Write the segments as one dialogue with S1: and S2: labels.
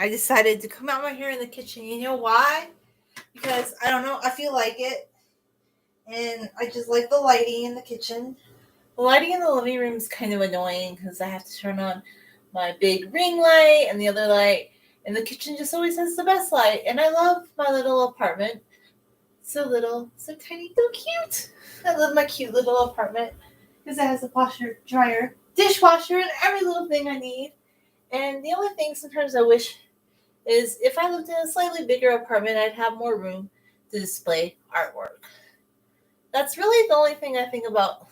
S1: I decided to come out my hair in the kitchen. You know why? Because I don't know, I feel like it. And I just like the lighting in the kitchen. The lighting in the living room is kind of annoying because I have to turn on my big ring light and the other light. And the kitchen just always has the best light. And I love my little apartment. So little, so tiny, so cute. I love my cute little apartment because it has a washer, dryer, dishwasher, and every little thing I need. And the only thing sometimes I wish is if I lived in a slightly bigger apartment, I'd have more room to display artwork. That's really the only thing I think about.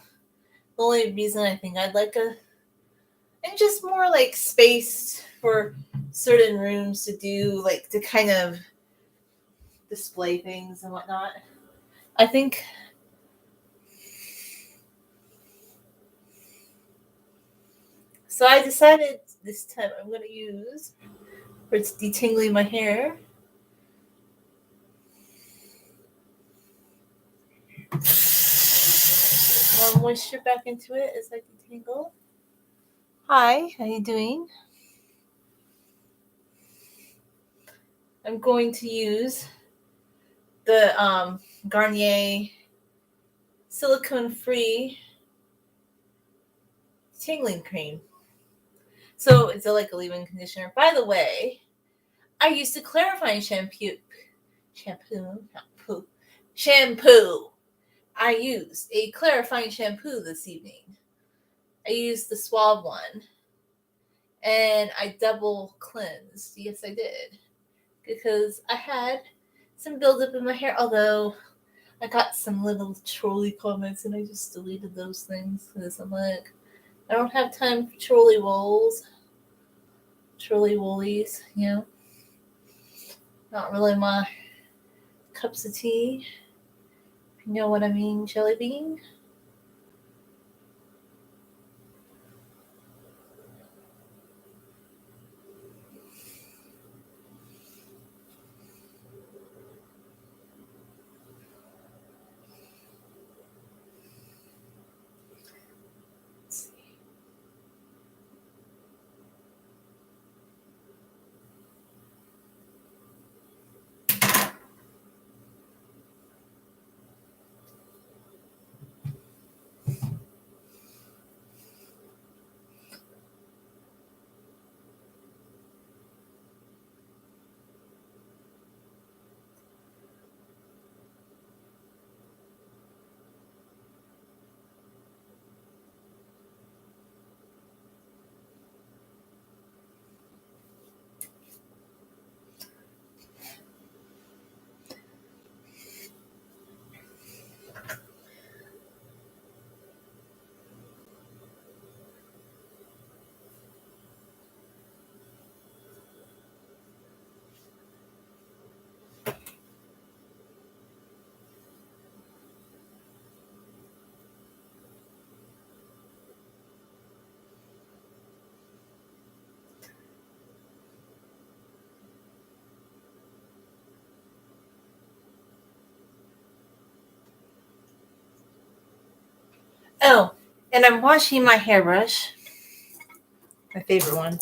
S1: The only reason I think I'd like and just more like space for certain rooms to do, like to kind of display things and whatnot. I think. So I decided this time I'm going to use, for it's detangling my hair, more moisture back into it as I detangle. Hi, how you doing? I'm going to use the Garnier silicone-free detangling cream. So it's like a leave-in conditioner. By the way, I used a clarifying shampoo. I used a clarifying shampoo this evening. I used the Suave one. And I double cleansed. Yes, I did. Because I had some buildup in my hair. Although I got some little trolley comments and I just deleted those things. Because I'm like, I don't have time for trolley woolies, you know. Not really my cups of tea. If you know what I mean, Jelly Bean. Oh, and I'm washing my hairbrush. My favorite one.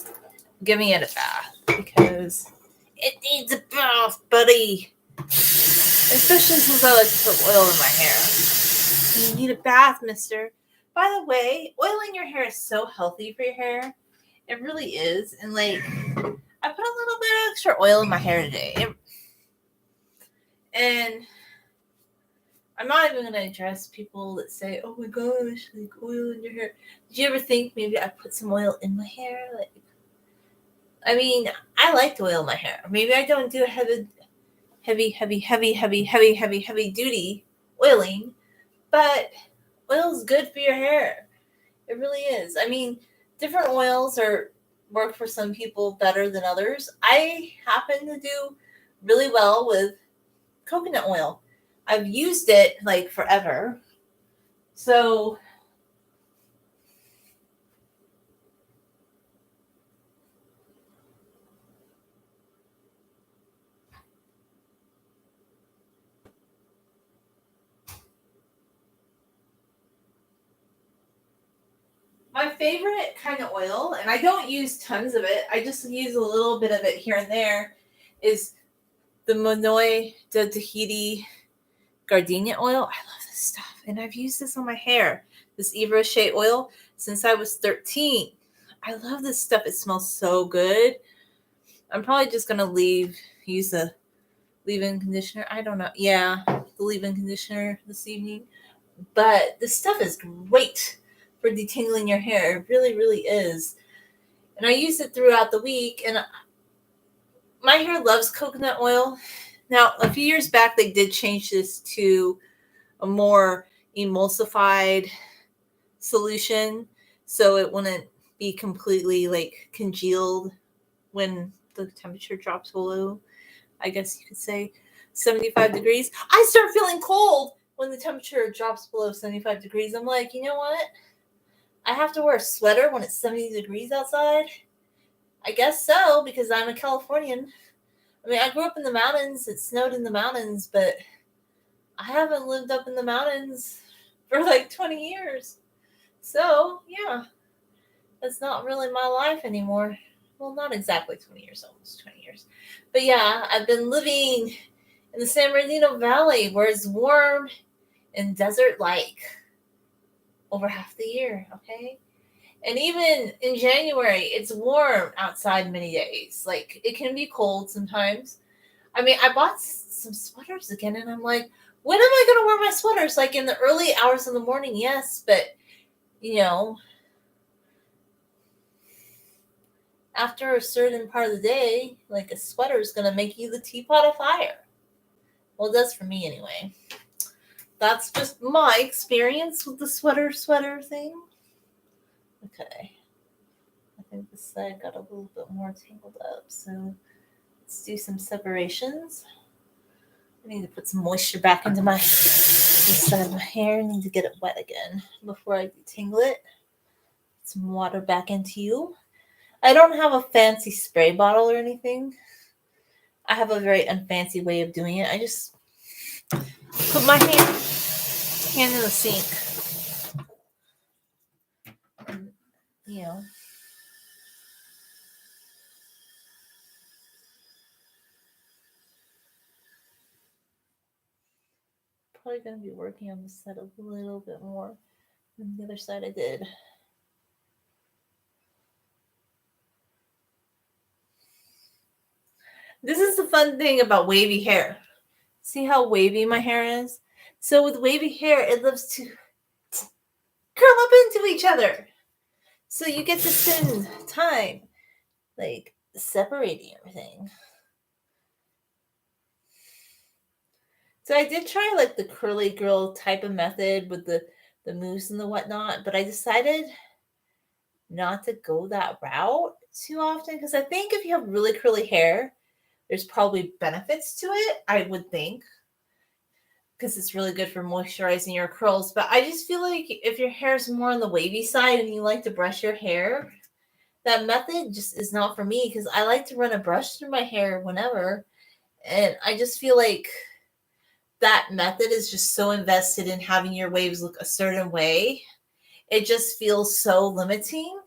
S1: Giving it a bath because it needs a bath, buddy. Especially since I like to put oil in my hair. You need a bath, mister. By the way, oiling your hair is so healthy for your hair. It really is. And like, I put a little bit of extra oil in my hair today. And I'm not even going to address people that say, oh my gosh, like oil in your hair. Did you ever think maybe I put some oil in my hair? Like, I mean, I like to oil my hair. Maybe I don't do a heavy duty oiling, but oil is good for your hair. It really is. I mean, different oils work for some people better than others. I happen to do really well with coconut oil. I've used it like forever. So My favorite kind of oil, and I don't use tons of it, I just use a little bit of it here and there, is the Monoi de Tahiti Gardenia oil. I love this stuff, and I've used this on my hair, this Yves Rocher oil, since I was 13. I love this stuff. It smells so good. I'm probably just going to use the leave-in conditioner. I don't know. Yeah, the leave-in conditioner this evening. But this stuff is great for detangling your hair. It really, really is. And I use it throughout the week, and my hair loves coconut oil. Now, a few years back, they did change this to a more emulsified solution, so it wouldn't be completely like congealed when the temperature drops below, I guess you could say, 75 degrees. I start feeling cold when the temperature drops below 75 degrees. I'm like, you know what? I have to wear a sweater when it's 70 degrees outside? I guess so, because I'm a Californian. I mean, I grew up in the mountains. It snowed in the mountains, but I haven't lived up in the mountains for like 20 years. So, yeah, that's not really my life anymore. Well, not exactly 20 years, almost 20 years. But yeah, I've been living in the San Bernardino Valley where it's warm and desert-like over half the year, okay? And even in January, it's warm outside many days. Like, it can be cold sometimes. I mean, I bought some sweaters again, and I'm like, when am I going to wear my sweaters? Like, in the early hours of the morning, yes, but, you know, after a certain part of the day, like, a sweater is going to make you the teapot of fire. Well, it does for me anyway. That's just my experience with the sweater thing. Okay. I think this side got a little bit more tangled up, so let's do some separations. I need to put some moisture back into this side of my hair. I need to get it wet again before I detangle it. Put some water back into you. I don't have a fancy spray bottle or anything. I have a very unfancy way of doing it. I just put my hand in the sink. And, you know. Probably going to be working on this side a little bit more than the other side I did. This is the fun thing about wavy hair. See how wavy my hair is? So with wavy hair, it loves to curl up into each other. So you get to spend time, like, separating everything. So I did try, like, the curly girl type of method with the mousse and the whatnot, but I decided not to go that route too often, because I think if you have really curly hair, there's probably benefits to it, I would think, because it's really good for moisturizing your curls. But I just feel like if your hair is more on the wavy side and you like to brush your hair, that method just is not for me, because I like to run a brush through my hair whenever. And I just feel like that method is just so invested in having your waves look a certain way. It just feels so limiting.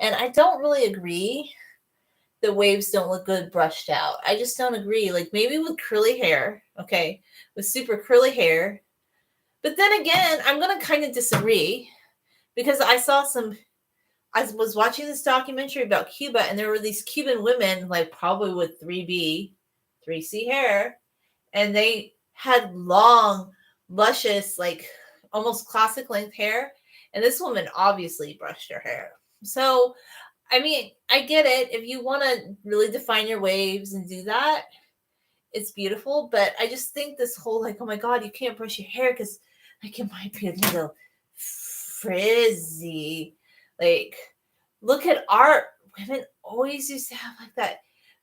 S1: And I don't really agree that waves don't look good brushed out. I just don't agree. Like, maybe with curly hair, okay, with super curly hair. But then again, I'm going to kind of disagree, because I was watching this documentary about Cuba, and there were these Cuban women, like, probably with 3B, 3C hair, and they had long, luscious, like, almost classic length hair. And this woman obviously brushed her hair. So, I mean, I get it. If you want to really define your waves and do that, it's beautiful. But I just think this whole, like, oh my God, you can't brush your hair because, like, it might be a little frizzy. Like, look at art. Women always used to have, like, that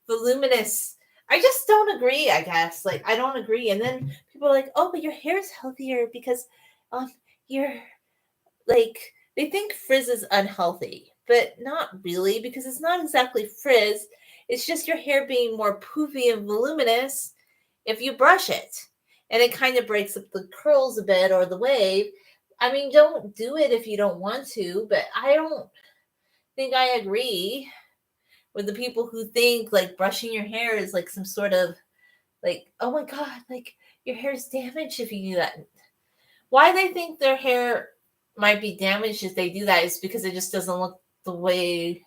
S1: voluminous. I just don't agree, I guess. Like, I don't agree. And then people are like, oh, but your hair is healthier because you're, like, they think frizz is unhealthy, but not really, because it's not exactly frizz. It's just your hair being more poofy and voluminous if you brush it. And it kind of breaks up the curls a bit, or the wave. I mean, don't do it if you don't want to, but I don't think I agree with the people who think like brushing your hair is like some sort of like, oh my god, like your hair's damaged if you do that. Why they think their hair might be damaged if they do that is because it just doesn't look the way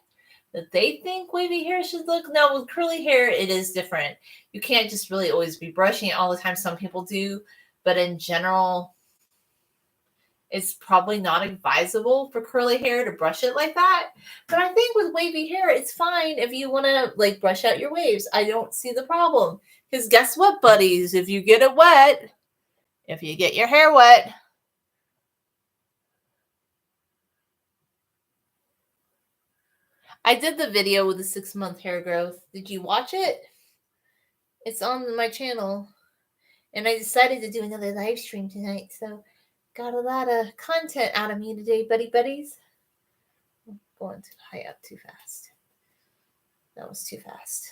S1: that they think wavy hair should look. Now, with curly hair, it is different. You can't just really always be brushing it all the time. Some people do, but in general, it's probably not advisable for curly hair to brush it like that. But I think with wavy hair, it's fine if you want to like brush out your waves. I don't see the problem. Because guess what, buddies? If you get it wet, if you get your hair wet, I did the video with the 6-month hair growth. Did you watch it? It's on my channel. And I decided to do another live stream tonight. So got a lot of content out of me today, buddies. I'm going too high up too fast. That was too fast.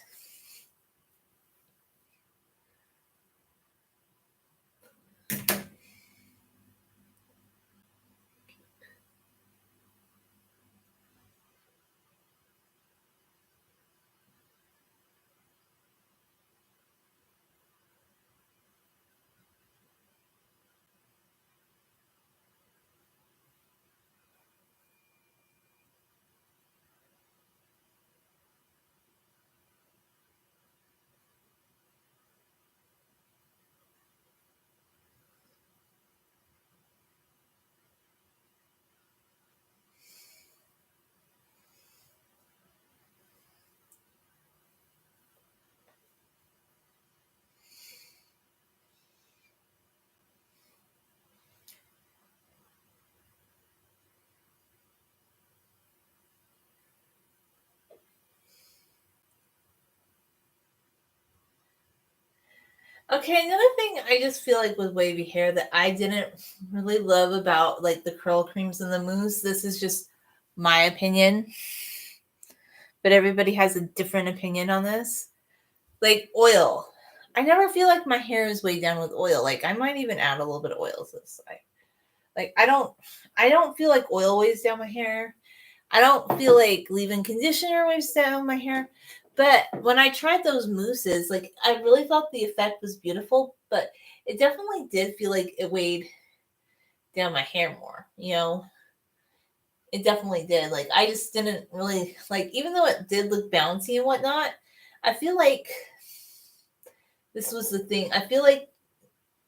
S1: Okay, another thing I just feel like with wavy hair that I didn't really love about like the curl creams and the mousse. This is just my opinion, but everybody has a different opinion on this. Like oil. I never feel like my hair is weighed down with oil. Like I might even add a little bit of oil to this side. Like I don't feel like oil weighs down my hair. I don't feel like leave-in conditioner weighs down my hair. But when I tried those mousses, like I really thought the effect was beautiful, but it definitely did feel like it weighed down my hair more, you know? It definitely did. Like I just didn't really like even though it did look bouncy and whatnot, I feel like this was the thing. I feel like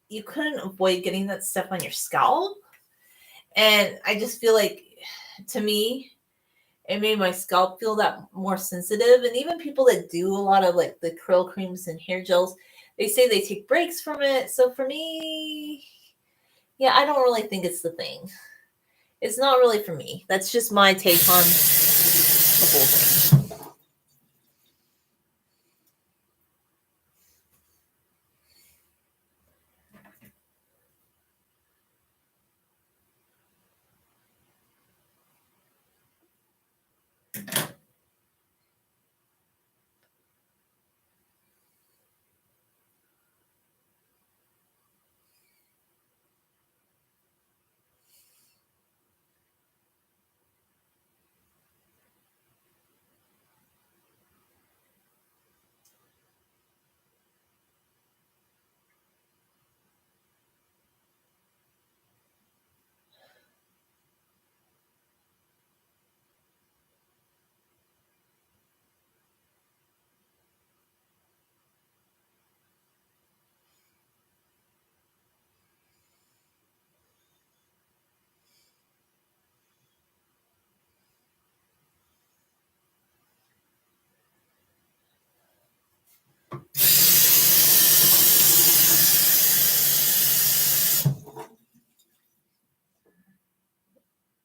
S1: you couldn't avoid getting that stuff on your scalp. And I just feel like to me, it made my scalp feel that more sensitive. And even people that do a lot of like the curl creams and hair gels, they say they take breaks from it. So for me, yeah, I don't really think it's the thing. It's not really for me. That's just my take on the whole thing.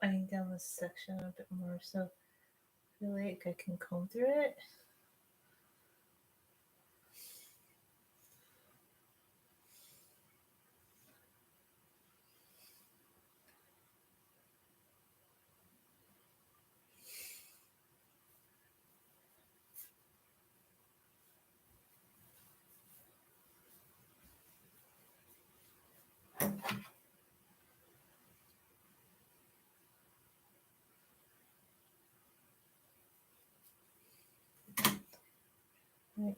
S1: Winding down this section a bit more so I feel like I can comb through it. Like,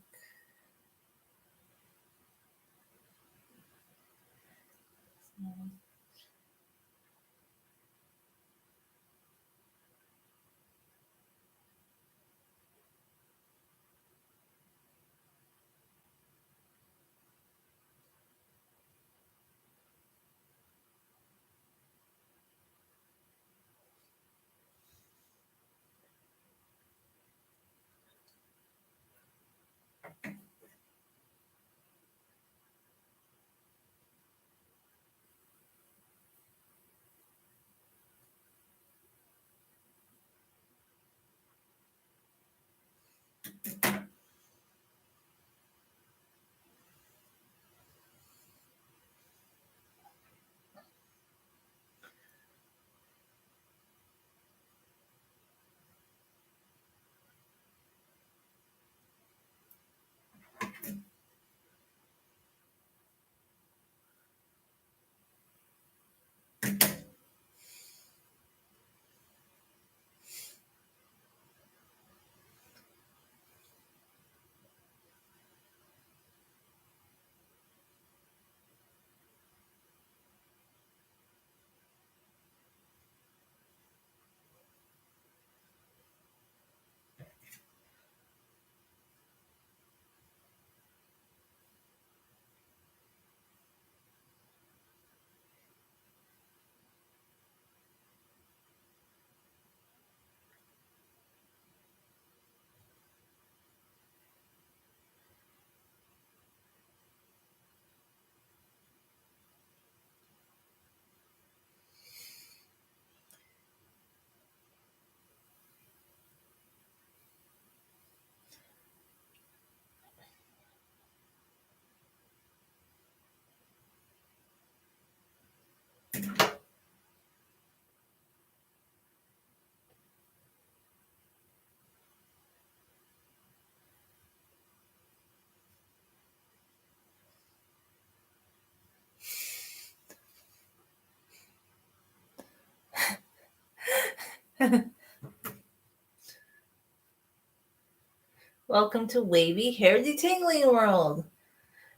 S1: welcome to wavy hair detangling world.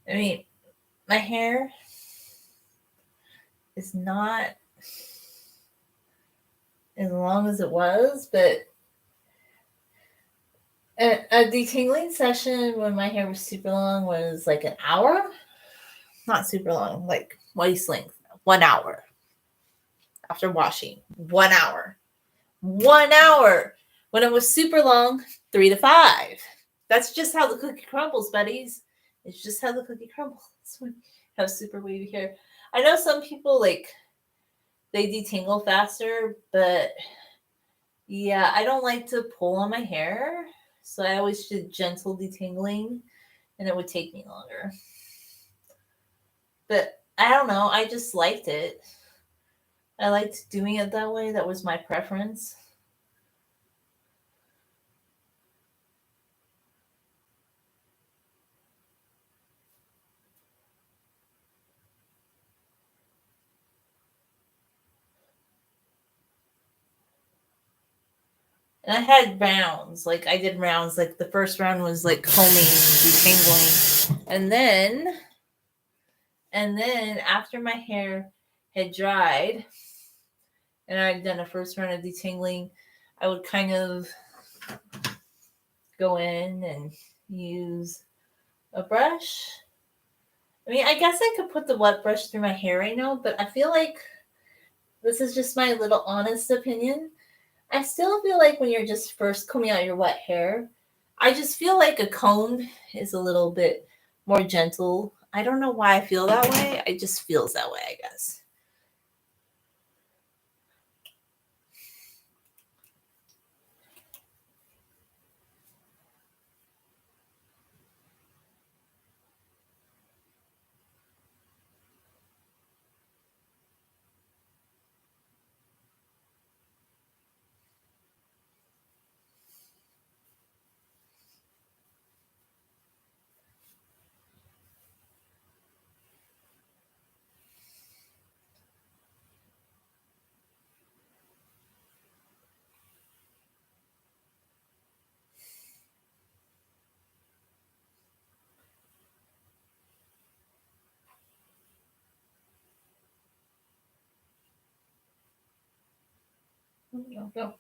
S1: I mean, my hair is not as long as it was, but a detangling session when my hair was super long was like an hour. Not super long, like waist length. 1 hour after washing. 1 hour. 1 hour. When it was super long, 3 to 5. That's just how the cookie crumbles, buddies. It's just how the cookie crumbles when you have super wavy hair. I know some people like they detangle faster, but yeah, I don't like to pull on my hair. So I always did gentle detangling and it would take me longer. But I don't know, I just liked it. I liked doing it that way. That was my preference. And I had rounds. Like I did rounds. Like the first round was like combing, detangling. And then after my hair had dried and I'd done a first round of detangling, I would kind of go in and use a brush. I mean, I guess I could put the wet brush through my hair right now, but I feel like this is just my little honest opinion. I still feel like when you're just first combing out your wet hair, I just feel like a comb is a little bit more gentle. I don't know why I feel that way. It just feels that way, I guess. Go.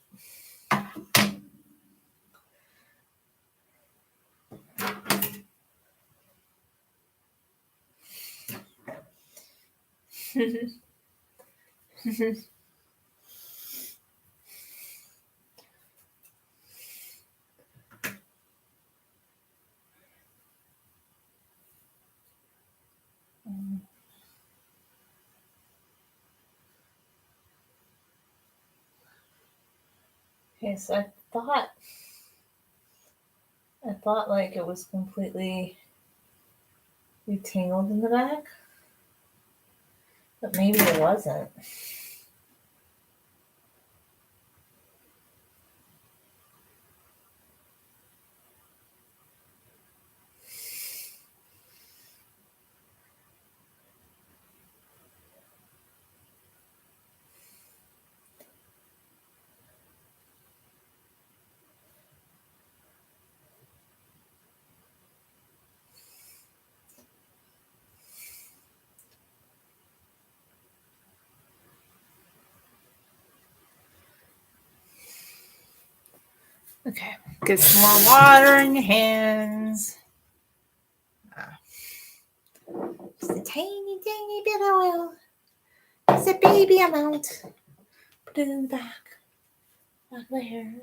S1: Okay, so I thought like it was completely retangled in the back, but maybe it wasn't. Okay, get some more water in your hands. Just a tiny, tiny bit of oil. It's a baby amount. Put it in the back of the hair.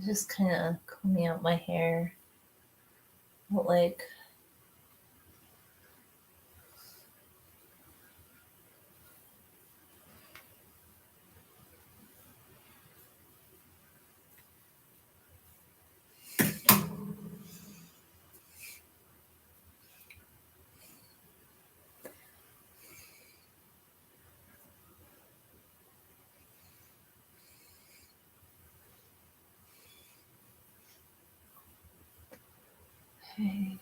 S1: Just kind of combing out my hair. Like, okay.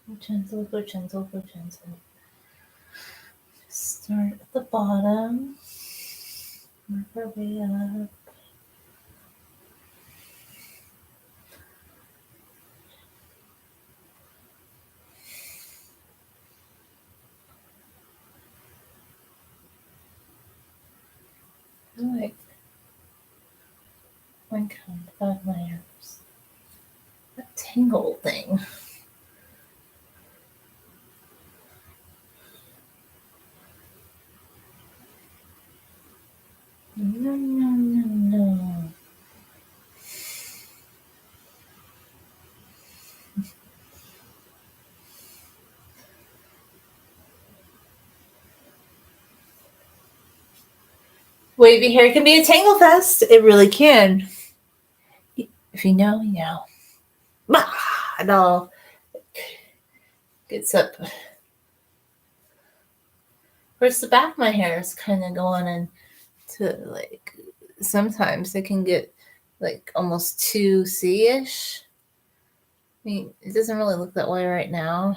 S1: Go gentle, go gentle, go gentle. Start at the bottom. Work our way up. Like one count, 5 layers. That tangle thing. No, no, no, no. Wavy hair can be a tangle fest. It really can. If you know, you know. It all gets up. Of course, the back of my hair is kind of going into like, sometimes it can get like almost 2C-ish. I mean, it doesn't really look that way right now.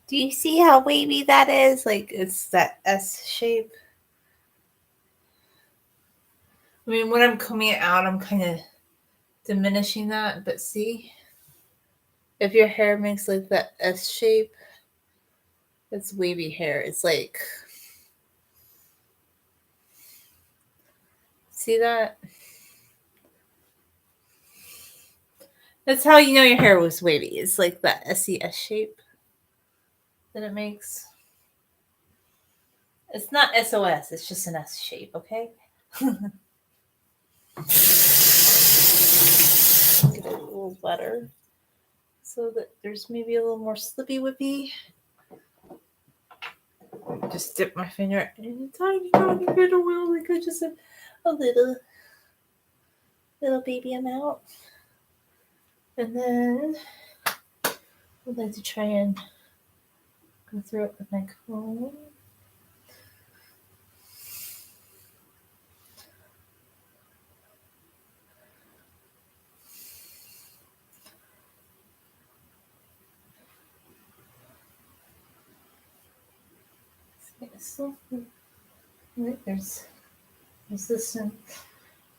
S1: Do you see how wavy that is? Like, it's that S shape. I mean, when I'm combing it out, I'm kind of diminishing that, but see? If your hair makes like that S shape, it's wavy hair. It's like, see that? That's how you know your hair was wavy. It's like that SES shape that it makes. It's not SOS, it's just an S shape, okay? Get it a little better so that there's maybe a little more slippy whippy. Just dip my finger in a tiny bit of oil, like just a little baby amount. And then I'd like to try and go through it with my comb. So, there's this one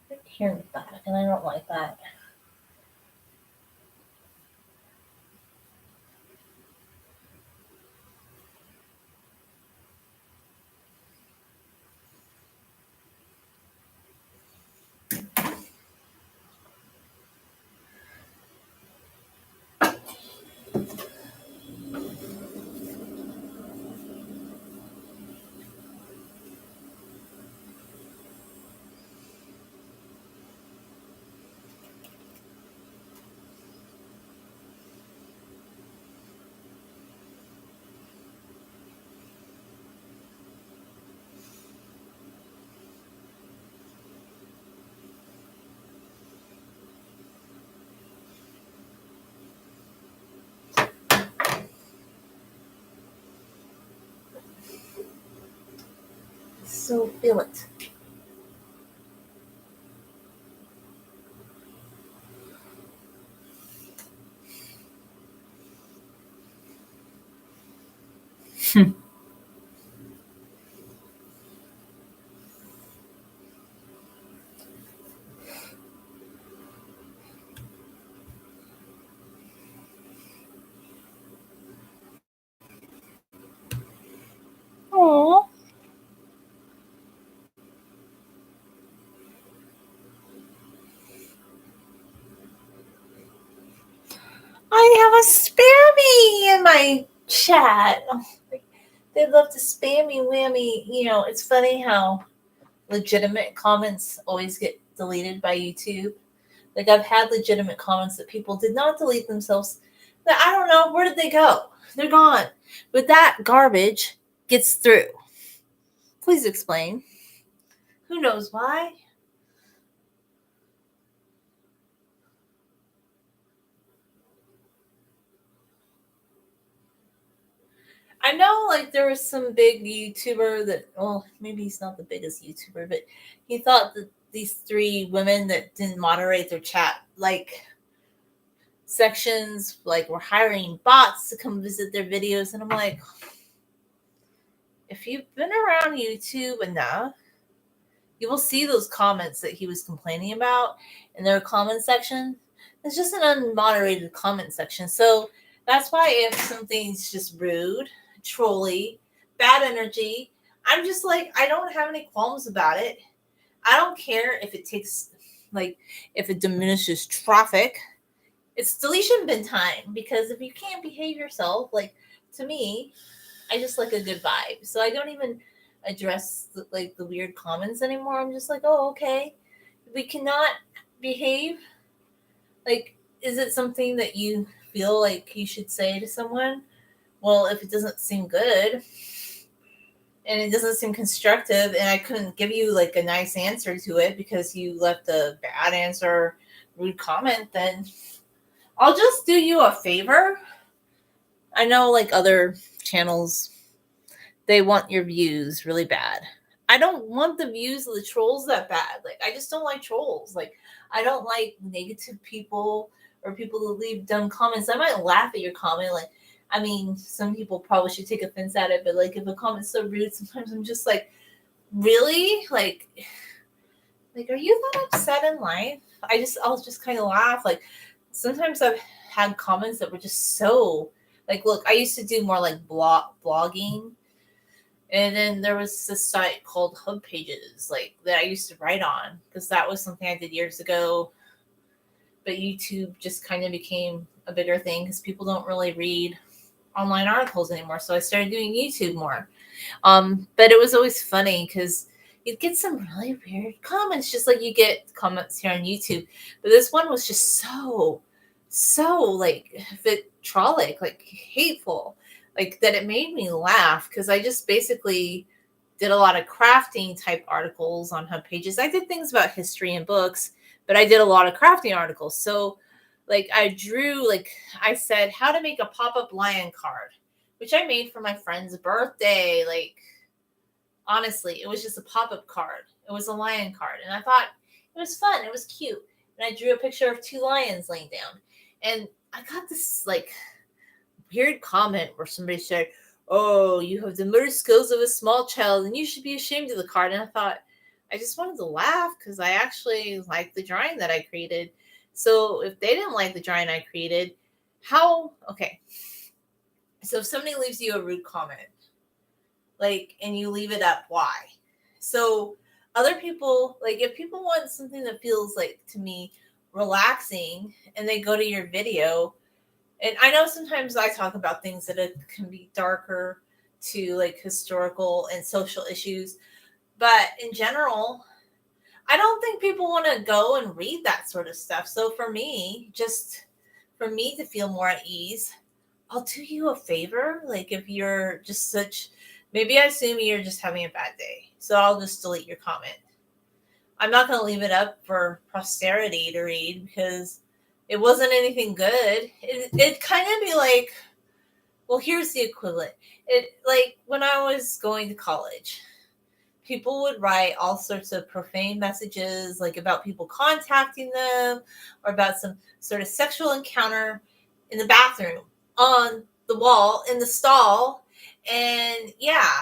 S1: right here in the back, and I don't like that. So feel it. they have a spam me in my chat. They love to spam me, whammy. It's funny how legitimate comments always get deleted by YouTube. Like, I've had legitimate comments that people did not delete themselves. That I don't know, where did they go? They're gone. But that garbage gets through. Please explain. Who knows why? I know, like, there was some big YouTuber that, well, maybe he's not the biggest YouTuber, but he thought that these 3 women that didn't moderate their chat, like, sections, like, were hiring bots to come visit their videos. And I'm like, if you've been around YouTube enough, you will see those comments that he was complaining about in their comment section. It's just an unmoderated comment section. So that's why if something's just rude, trolly, bad energy, I'm just like, I don't have any qualms about it. I don't care if it takes, like, if it diminishes traffic. It's deletion bin time, because if you can't behave yourself, like, to me, I just like a good vibe. So I don't even address the weird comments anymore. I'm just like, oh, okay. We cannot behave. Like, is it something that you feel like you should say to someone? Well, if it doesn't seem good and it doesn't seem constructive, and I couldn't give you like a nice answer to it because you left a bad answer, rude comment, then I'll just do you a favor. I know, like, other channels, they want your views really bad. I don't want the views of the trolls that bad. Like, I just don't like trolls. Like, I don't like negative people or people who leave dumb comments. I might laugh at your comment. Like, I mean, some people probably should take offense at it, but like, if a comment's so rude, sometimes I'm just like, really? Like, are you that upset in life? I'll just kind of laugh. Like, sometimes I've had comments that were just so, like, look, I used to do more like blogging. And then there was this site called Hub Pages, like, that I used to write on, because that was something I did years ago. But YouTube just kind of became a bigger thing because people don't really read online articles anymore. So I started doing YouTube more. But it was always funny because you'd get some really weird comments, just like you get comments here on YouTube. But this one was just so like vitriolic, like hateful, like that it made me laugh, because I just basically did a lot of crafting type articles on Hub Pages. I did things about history and books, but I did a lot of crafting articles. So, like, I drew, like, I said how to make a pop-up lion card, which I made for my friend's birthday. Like, honestly, it was just a pop-up card. It was a lion card, and I thought it was fun. It was cute. And I drew a picture of 2 lions laying down. And I got this, like, weird comment where somebody said, oh, you have the motor skills of a small child and you should be ashamed of the card. And I thought, I just wanted to laugh because I actually liked the drawing that I created. So if they didn't like the drawing I created, okay. So if somebody leaves you a rude comment, like, and you leave it up, why? So other people, like, if people want something that feels like, to me, relaxing, and they go to your video, and I know sometimes I talk about things that can be darker to, like, historical and social issues, but in general, I don't think people want to go and read that sort of stuff. So for me, just for me to feel more at ease, I'll do you a favor. Like, if you're just maybe I assume you're just having a bad day, so I'll just delete your comment. I'm not going to leave it up for posterity to read because it wasn't anything good. It kind of be like, well, here's the equivalent. It, like, when I was going to college, people would write all sorts of profane messages, like about people contacting them or about some sort of sexual encounter in the bathroom, on the wall, in the stall. And yeah,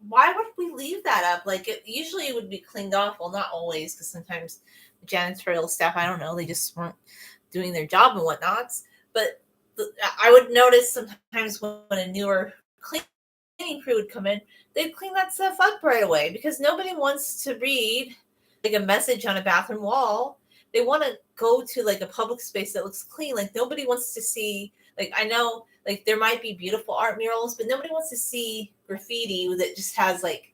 S1: why would we leave that up? Like, usually it would be cleaned off. Well, not always, because sometimes janitorial staff, I don't know, they just weren't doing their job and whatnots. But I would notice sometimes when a newer cleaning crew would come in, they'd clean that stuff up right away, because nobody wants to read, like, a message on a bathroom wall they want to go to like a public space that looks clean. Like nobody wants to see, like I know like there might be beautiful art murals, but nobody wants to see graffiti that just has like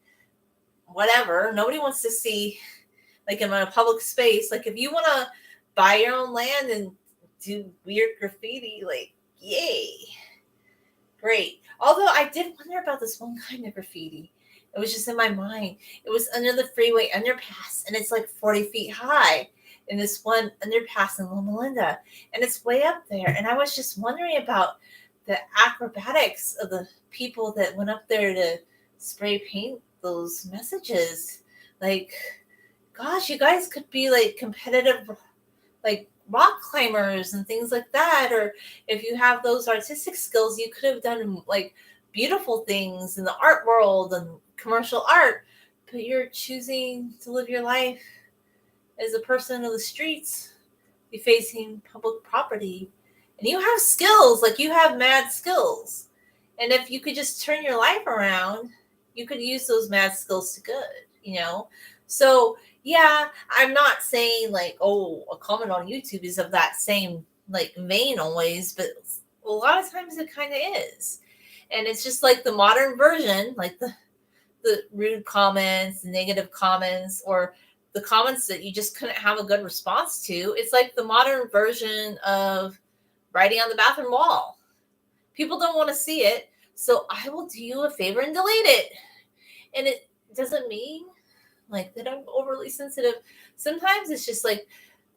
S1: whatever. Nobody wants to see like in a public space. Like if you want to buy your own land and do weird graffiti, like yay, great. Although I did wonder about this one kind of graffiti. It was just in my mind. It was under the freeway underpass, and it's like 40 feet high in this one underpass in Loma Linda, and it's way up there. And I was just wondering about the acrobatics of the people that went up there to spray paint those messages. Like, gosh, you guys could be like competitive, like rock climbers and things like that. Or if you have those artistic skills, you could have done like beautiful things in the art world and commercial art, but you're choosing to live your life as a person of the streets, defacing public property. And you have skills, like you have mad skills. And if you could just turn your life around, you could use those mad skills to good. So yeah, I'm not saying like, oh, a comment on YouTube is of that same like vein always, but a lot of times it kind of is. And it's just like the modern version, like the rude comments, negative comments, or the comments that you just couldn't have a good response to. It's like the modern version of writing on the bathroom wall. People don't want to see it, so I will do you a favor and delete it. And it doesn't mean like that I'm overly sensitive. Sometimes it's just like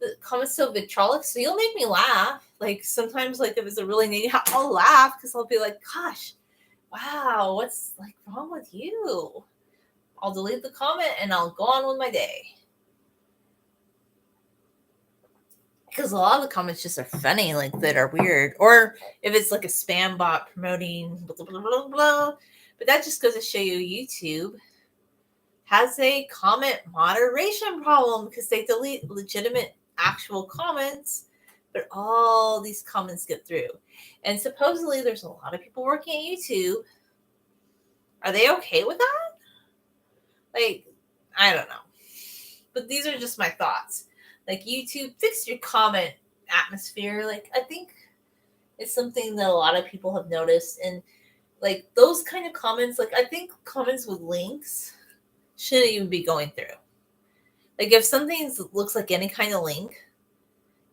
S1: the comments so vitriolic, so you'll make me laugh. Like sometimes, like if it's a really negative, I'll laugh because I'll be like, "Gosh, wow, what's like wrong with you?" I'll delete the comment and I'll go on with my day. Because a lot of the comments just are funny, like that are weird. Or if it's like a spam bot promoting blah, blah, blah, blah. But that just goes to show you YouTube has a comment moderation problem because they delete legitimate actual comments, but all these comments get through. And supposedly there's a lot of people working at YouTube. Are they okay with that? Like, I don't know. But these are just my thoughts. Like YouTube, fix your comment atmosphere. Like I think it's something that a lot of people have noticed. And like those kind of comments, like I think comments with links shouldn't even be going through. Like if something looks like any kind of link,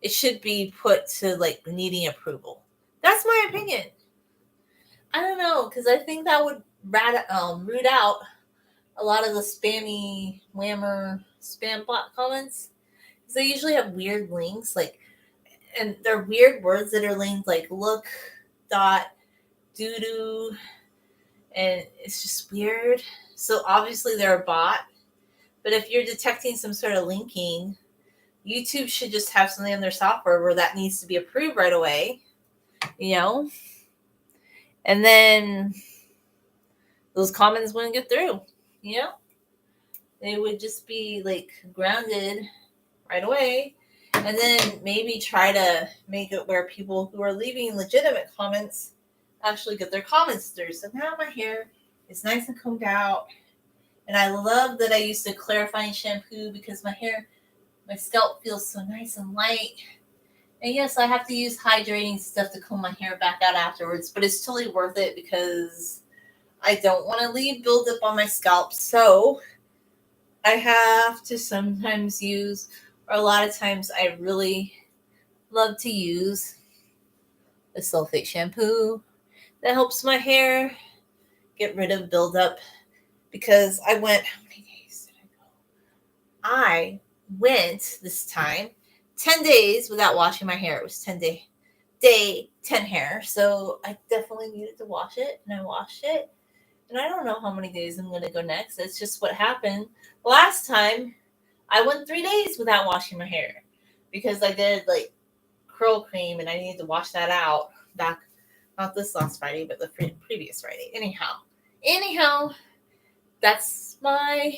S1: it should be put to like needing approval. That's my opinion. I don't know, because I think that would root out a lot of the spammy whammer spam bot comments. Because they usually have weird links, like, and they're weird words that are linked, like look, dot, doo doo, and it's just weird. So obviously they're a bot. But if you're detecting some sort of linking, YouTube should just have something in their software where that needs to be approved right away, And then those comments wouldn't get through, They would just be like grounded right away. And then maybe try to make it where people who are leaving legitimate comments actually get their comments through. So now my hair is nice and combed out. And I love that I used a clarifying shampoo because my scalp feels so nice and light. And yes, I have to use hydrating stuff to comb my hair back out afterwards, but it's totally worth it because I don't want to leave buildup on my scalp. So I have to sometimes use, or a lot of times I really love to use a sulfate shampoo that helps my hair get rid of buildup. Because I went, how many days did I go? I went this time 10 days without washing my hair. It was day 10 hair. So I definitely needed to wash it, and I washed it. And I don't know how many days I'm going to go next. It's just what happened. Last time, I went 3 days without washing my hair because I did like curl cream and I needed to wash that out back, not this last Friday, but the previous Friday. Anyhow, that's my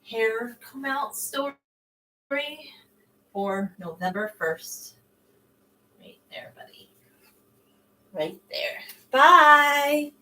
S1: hair come out story for November 1st. Right there, buddy. Right there. Bye.